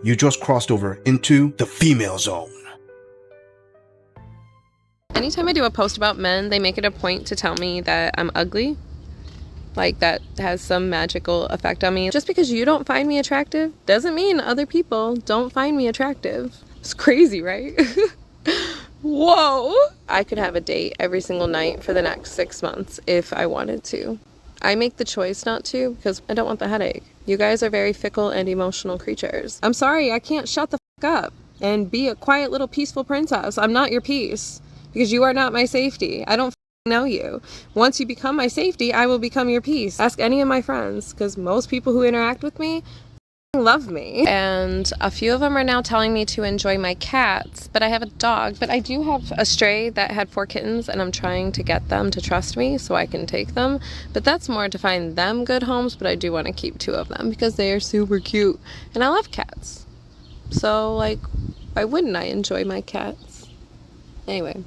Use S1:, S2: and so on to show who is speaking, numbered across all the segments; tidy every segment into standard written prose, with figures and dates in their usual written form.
S1: You just crossed over into the female zone.
S2: Anytime I do a post about men, they make it a point to tell me that I'm ugly. Like that has some magical effect on me. Just because you don't find me attractive doesn't mean other people don't find me attractive. It's crazy, right? Whoa! I could have a date every single night for the next 6 months if I wanted to. I make the choice not to because I don't want the headache. You guys are very fickle and emotional creatures. I'm sorry, I can't shut the fuck up and be a quiet little peaceful princess. I'm not your peace because you are not my safety. I don't know you. Once you become my safety, I will become your peace. Ask any of my friends because most people who interact with me love me. And a few of them are now telling me to enjoy my cats, but I have a dog. But I do have a stray that had 4 kittens, and I'm trying to get them to trust me so I can take them. But that's more to find them good homes, but I do want to keep 2 of them because they are super cute. And I love cats. So, like, why wouldn't I enjoy my cats? Anyway.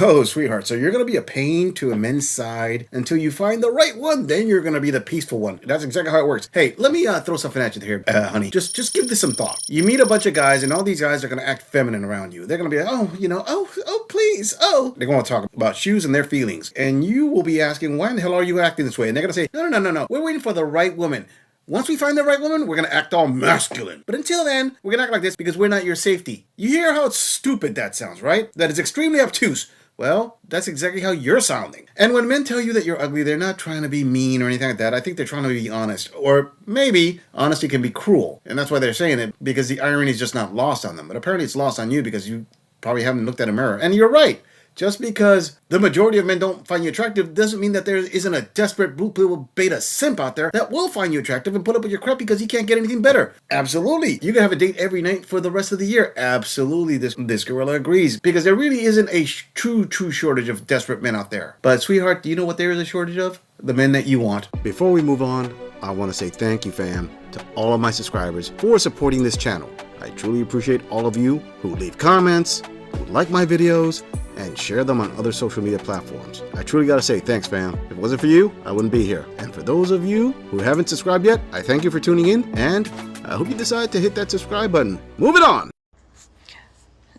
S1: Oh, sweetheart, so you're going to be a pain to a men's side until you find the right one. Then you're going to be the peaceful one. That's exactly how it works. Hey, let me throw something at you here, honey. Just give this some thought. You meet a bunch of guys, and all these guys are going to act feminine around you. They're going to be like, oh, please, oh. They're going to talk about shoes and their feelings. And you will be asking, why in the hell are you acting this way? And they're going to say, no. We're waiting for the right woman. Once we find the right woman, we're going to act all masculine. But until then, we're going to act like this because we're not your safety. You hear how stupid that sounds, right? That is extremely obtuse. Well, that's exactly how you're sounding. And when men tell you that you're ugly, they're not trying to be mean or anything like that. I think they're trying to be honest. Or maybe honesty can be cruel. And that's why they're saying it, because the irony is just not lost on them. But apparently it's lost on you because you probably haven't looked at a mirror. And you're right. Just because the majority of men don't find you attractive doesn't mean that there isn't a desperate blue pill beta simp out there that will find you attractive and put up with your crap because he can't get anything better. Absolutely. You can have a date every night for the rest of the year. Absolutely. This gorilla agrees because there really isn't a true shortage of desperate men out there. But sweetheart, do you know what there is a shortage of? The men that you want. Before we move on, I want to say thank you, fam, to all of my subscribers for supporting this channel. I truly appreciate all of you who leave comments, who like my videos, and share them on other social media platforms. I truly gotta say thanks, fam. If it wasn't for you, I wouldn't be here. And for those of you who haven't subscribed yet, I thank you for tuning in, and I hope you decide to hit that subscribe button. Moving on!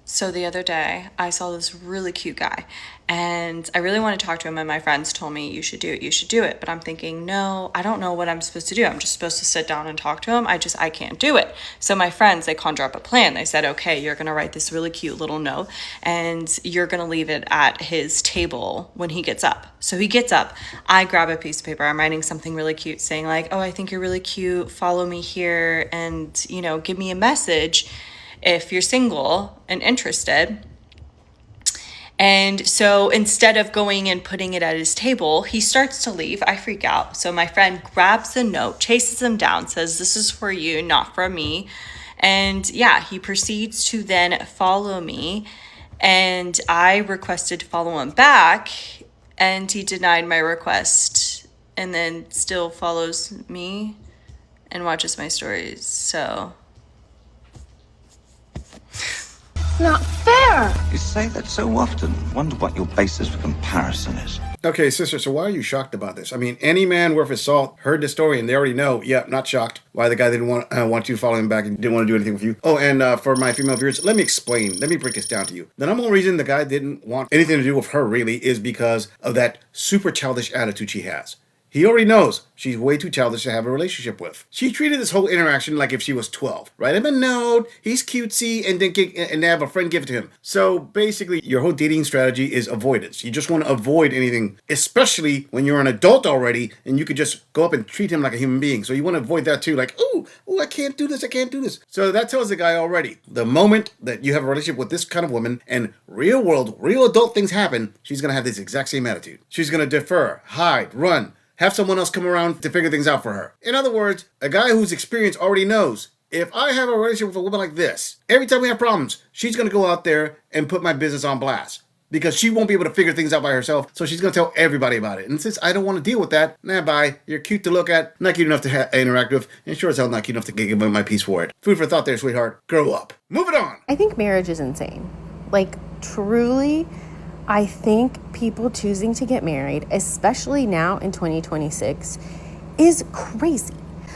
S3: So the other day, I saw this really cute guy, and I really want to talk to him, and my friends told me, you should do it. But I'm thinking, no, I don't know what I'm supposed to do. I'm just supposed to sit down and talk to him. I can't do it. So my friends, they conjure up a plan. They said, okay, you're going to write this really cute little note, and you're going to leave it at his table when he gets up. So he gets up, I grab a piece of paper, I'm writing something really cute, saying like, oh, I think you're really cute, follow me here, and, give me a message if you're single and interested. And so instead of going and putting it at his table, he starts to leave. I freak out. So my friend grabs the note, chases him down, says, this is for you, not for me. And yeah, he proceeds to then follow me. And I requested to follow him back, and he denied my request and then still follows me and watches my stories. So
S4: not fair.
S5: You say that so often. Wonder what your basis for comparison is.
S1: Okay, sister, so why are you shocked about this? I mean, any man worth his salt heard the story and they already know, yeah, not shocked why the guy didn't want you to follow him back and didn't want to do anything with you. Oh, and for my female viewers, let me explain. Let me break this down to you. The number one reason the guy didn't want anything to do with her really is because of that super childish attitude she has. He already knows she's way too childish to have a relationship with. She treated this whole interaction like if she was 12. Write him a note, he's cutesy, and then have a friend give it to him. So basically, your whole dating strategy is avoidance. You just want to avoid anything, especially when you're an adult already, and you could just go up and treat him like a human being. So you want to avoid that too, like, ooh, I can't do this. So that tells the guy already, the moment that you have a relationship with this kind of woman, and real world, real adult things happen, she's going to have this exact same attitude. She's going to defer, hide, run, have someone else come around to figure things out for her. In other words, a guy who's experienced already knows, if I have a relationship with a woman like this, every time we have problems, she's going to go out there and put my business on blast. Because she won't be able to figure things out by herself, so she's going to tell everybody about it. And since I don't want to deal with that, bye. You're cute to look at, not cute enough to interact with, and sure as hell not cute enough to give my piece for it. Food for thought there, sweetheart. Grow up. Move it on.
S6: I think marriage is insane. Like, truly, I think people choosing to get married, especially now in 2026, is crazy.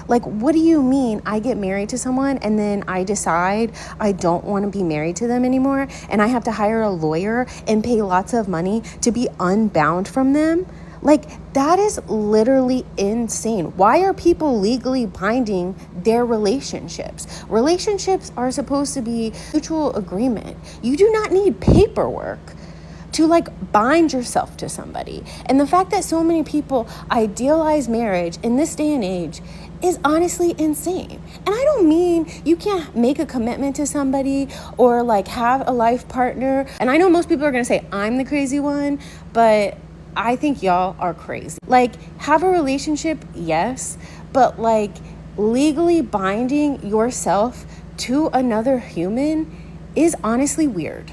S6: Like, what do you mean I get married to someone and then I decide I don't want to be married to them anymore and I have to hire a lawyer and pay lots of money to be unbound from them? Like, that is literally insane. Why are people legally binding their relationships? Relationships are supposed to be mutual agreement. You do not need paperwork to like bind yourself to somebody. And the fact that so many people idealize marriage in this day and age is honestly insane. And I don't mean you can't make a commitment to somebody or like have a life partner. And I know most people are gonna say I'm the crazy one, but I think y'all are crazy. Like, have a relationship, yes, but like legally binding yourself to another human is honestly weird.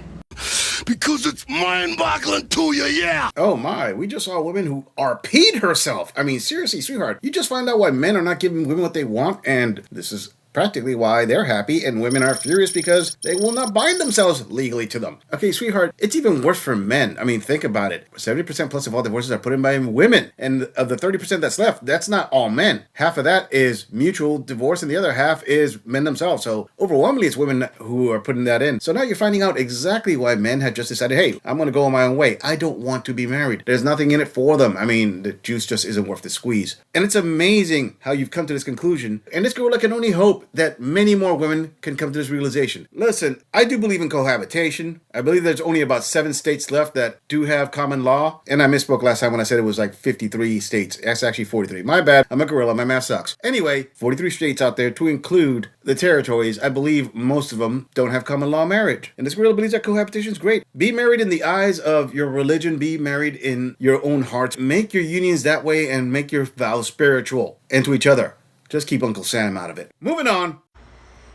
S7: Because it's mind-boggling to you, yeah.
S1: Oh my, we just saw a woman who RP'd herself. I mean, seriously, sweetheart, you just find out why men are not giving women what they want, and this is practically why they're happy and women are furious because they will not bind themselves legally to them. Okay, sweetheart, it's even worse for men. I mean, think about it. 70% plus of all divorces are put in by women. And of the 30% that's left, that's not all men. Half of that is mutual divorce and the other half is men themselves. So overwhelmingly, it's women who are putting that in. So now you're finding out exactly why men have just decided, hey, I'm going to go on my own way. I don't want to be married. There's nothing in it for them. I mean, the juice just isn't worth the squeeze. And it's amazing how you've come to this conclusion. And this girl, I can only hope that many more women can come to this realization. Listen, I do believe in cohabitation. I believe there's only about 7 states left that do have common law. And I misspoke last time when I said it was like 53 states. That's actually 43. My bad. I'm a gorilla. My math sucks. Anyway, 43 states out there to include the territories. I believe most of them don't have common law marriage. And this gorilla believes that cohabitation is great. Be married in the eyes of your religion. Be married in your own hearts. Make your unions that way and make your vows spiritual and to each other. Just keep Uncle Sam out of it. Moving on.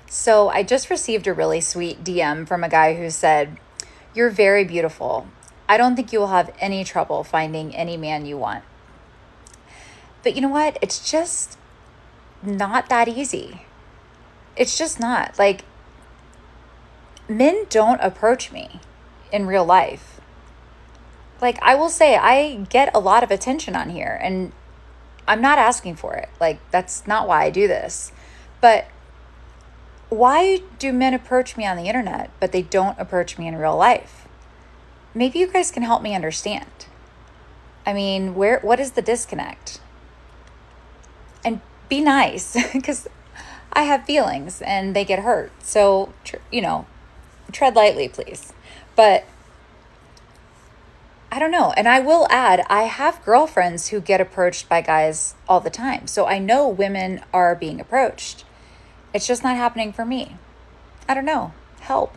S8: So I just received a really sweet DM from a guy who said, "You're very beautiful. I don't think you will have any trouble finding any man you want." But you know what? It's just not that easy. It's just not. Like, men don't approach me in real life. Like, I will say I get a lot of attention on here and I'm not asking for it. Like, that's not why I do this. But why do men approach me on the internet, but they don't approach me in real life? Maybe you guys can help me understand. I mean, what is the disconnect? And be nice, because I have feelings and they get hurt. So, tread lightly, please. But I don't know. And I will add, I have girlfriends who get approached by guys all the time. So I know women are being approached. It's just not happening for me. I don't know. Help.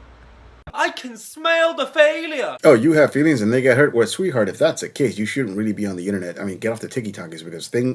S9: I can smell the failure.
S1: Oh, you have feelings and they get hurt? Well, sweetheart, if that's the case, you shouldn't really be on the internet. I mean, get off the TikTokers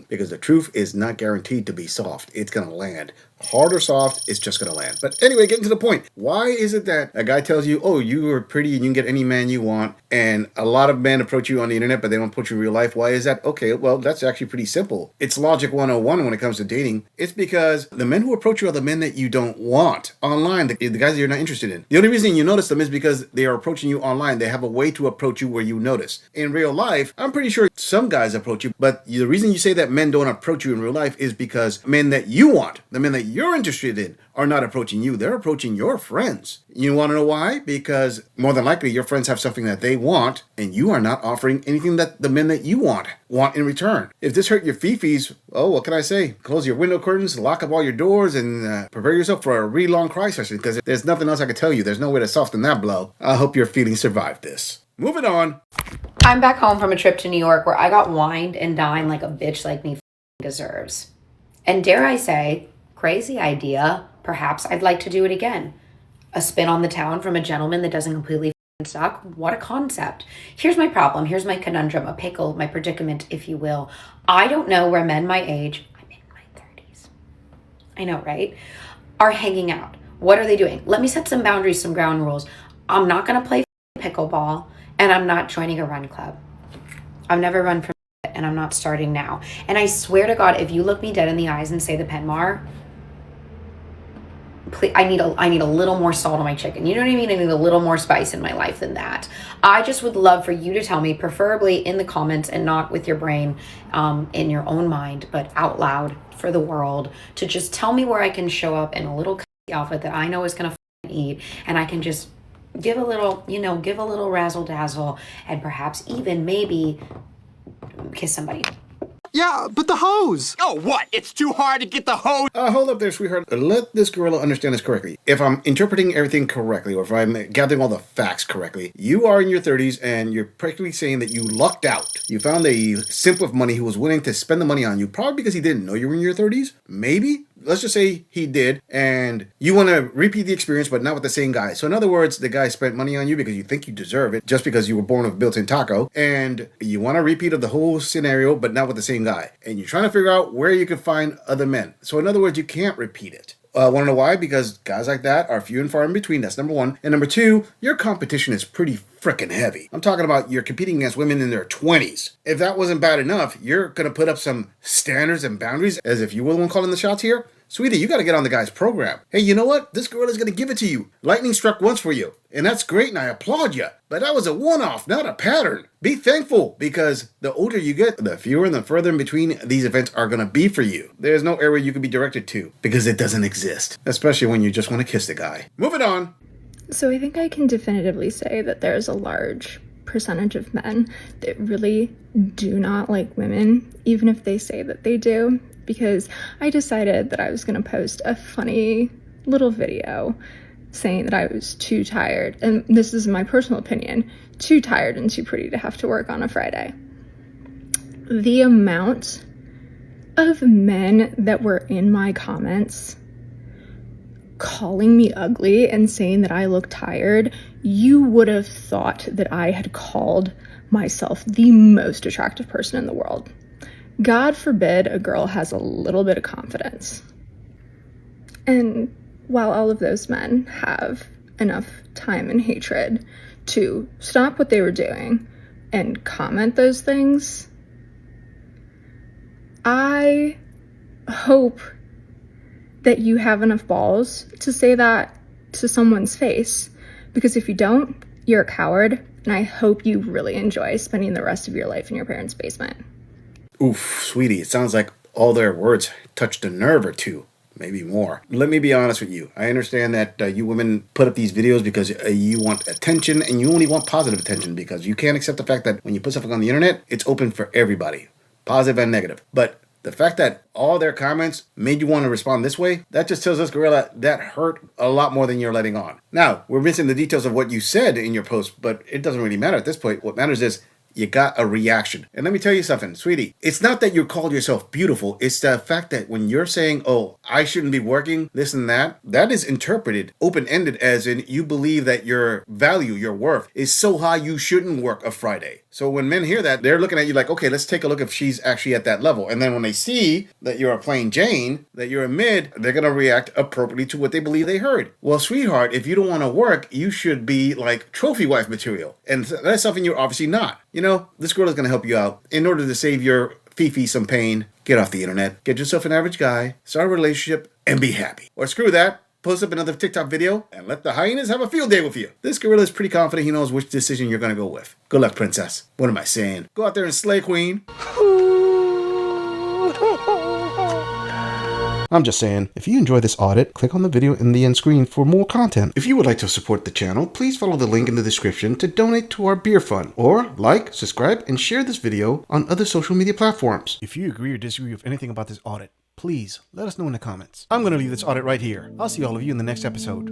S1: because the truth is not guaranteed to be soft. It's going to land. Hard or soft, it's just going to land. But anyway, getting to the point. Why is it that a guy tells you, oh, you are pretty and you can get any man you want, and a lot of men approach you on the internet, but they don't approach you in real life? Why is that? Okay, well, that's actually pretty simple. It's logic 101 when it comes to dating. It's because the men who approach you are the men that you don't want online, the guys that you're not interested in. The only reason you notice them is because they are approaching you online. They have a way to approach you where you notice. In real life, I'm pretty sure some guys approach you, but the reason you say that men don't approach you in real life is because men that you want, the men that you're interested in, are not approaching you. They're approaching your friends. You want to know why? Because more than likely your friends have something that they want and you are not offering anything that the men that you want in return. If this hurt your fifis, oh, what can I say? Close your window curtains, lock up all your doors, and prepare yourself for a really long cry session, because there's nothing else I can tell you. There's no way to soften that blow. I hope your feelings survive this. Moving on.
S10: I'm back home from a trip to New York where I got wined and dined like a bitch like me deserves. And dare I say, crazy idea. Perhaps I'd like to do it again. A spin on the town from a gentleman that doesn't completely suck. What a concept. Here's my problem. Here's my conundrum, a pickle, my predicament, if you will. I don't know where men my age, I'm in my 30s. I know, right? Are hanging out. What are they doing? Let me set some boundaries, some ground rules. I'm not going to play pickleball, and I'm not joining a run club. I've never run from and I'm not starting now. And I swear to God, if you look me dead in the eyes and say the Penmar, I need a little more salt on my chicken. You know what I mean? I need a little more spice in my life than that. I just would love for you to tell me, preferably in the comments and not with your brain, in your own mind, but out loud for the world, to just tell me where I can show up in a little outfit that I know is going to eat, and I can just give a little, give a little razzle dazzle, and perhaps even maybe kiss somebody.
S11: Yeah, but the hose!
S9: Oh, what? It's too hard to get the hose!
S1: Hold up there, sweetheart. Let this gorilla understand this correctly. If I'm interpreting everything correctly, or if I'm gathering all the facts correctly, you are in your 30s and you're practically saying that you lucked out. You found a simp with money who was willing to spend the money on you, probably because he didn't know you were in your 30s. Maybe? Let's just say he did, and you want to repeat the experience, but not with the same guy. So in other words, the guy spent money on you because you think you deserve it, just because you were born with a built-in taco, and you want a repeat of the whole scenario, but not with the same guy. And you're trying to figure out where you can find other men. So in other words, you can't repeat it. Want to know why? Because guys like that are few and far in between. That's number one. And number two, your competition is pretty freaking heavy. I'm talking about you're competing against women in their 20s. If that wasn't bad enough, you're going to put up some standards and boundaries as if you were the one calling the shots here. Sweetie, you got to get on the guy's program. Hey, you know what? This girl is going to give it to you. Lightning struck once for you. And that's great, and I applaud you. But that was a one-off, not a pattern. Be thankful, because the older you get, the fewer and the further in between these events are going to be for you. There's no area you can be directed to, because it doesn't exist. Especially when you just want to kiss the guy. Moving on.
S12: So I think I can definitively say that there's a large percentage of men that really do not like women, even if they say that they do. Because I decided that I was going to post a funny little video saying that I was too tired, and this is my personal opinion, too tired and too pretty to have to work on a Friday. The amount of men that were in my comments calling me ugly and saying that I look tired, you would have thought that I had called myself the most attractive person in the world. God forbid a girl has a little bit of confidence. And while all of those men have enough time and hatred to stop what they were doing and comment those things, I hope that you have enough balls to say that to someone's face. Because if you don't, you're a coward, and I hope you really enjoy spending the rest of your life in your parents' basement.
S1: Oof, sweetie, it sounds like all their words touched a nerve or two, maybe more. Let me be honest with you. I understand that you women put up these videos because you want attention, and you only want positive attention, because you can't accept the fact that when you put something on the internet, it's open for everybody, positive and negative. But the fact that all their comments made you want to respond this way, that just tells us, Gorilla, that hurt a lot more than you're letting on. Now, we're missing the details of what you said in your post, but it doesn't really matter at this point. What matters is you got a reaction. And let me tell you something, sweetie. It's not that you called yourself beautiful. It's the fact that when you're saying, oh, I shouldn't be working, this and that, that is interpreted open-ended as in you believe that your value, your worth is so high you shouldn't work a Friday. So when men hear that, they're looking at you like, okay, let's take a look if she's actually at that level. And then when they see that you're a plain Jane, that you're a mid, they're going to react appropriately to what they believe they heard. Well, sweetheart, if you don't want to work, you should be like trophy wife material. And that's something you're obviously not. You know, this girl is going to help you out. In order to save your Fifi some pain, get off the internet, get yourself an average guy, start a relationship, and be happy. Or screw that. Post up another TikTok video and let the hyenas have a field day with you. This gorilla is pretty confident he knows which decision you're going to go with. Good luck, princess. What am I saying? Go out there and slay, queen. I'm just saying, if you enjoy this audit, click on the video in the end screen for more content. If you would like to support the channel, please follow the link in the description to donate to our beer fund, or like, subscribe, and share this video on other social media platforms. If you agree or disagree with anything about this audit, please let us know in the comments. I'm going to leave this audit right here. I'll see all of you in the next episode.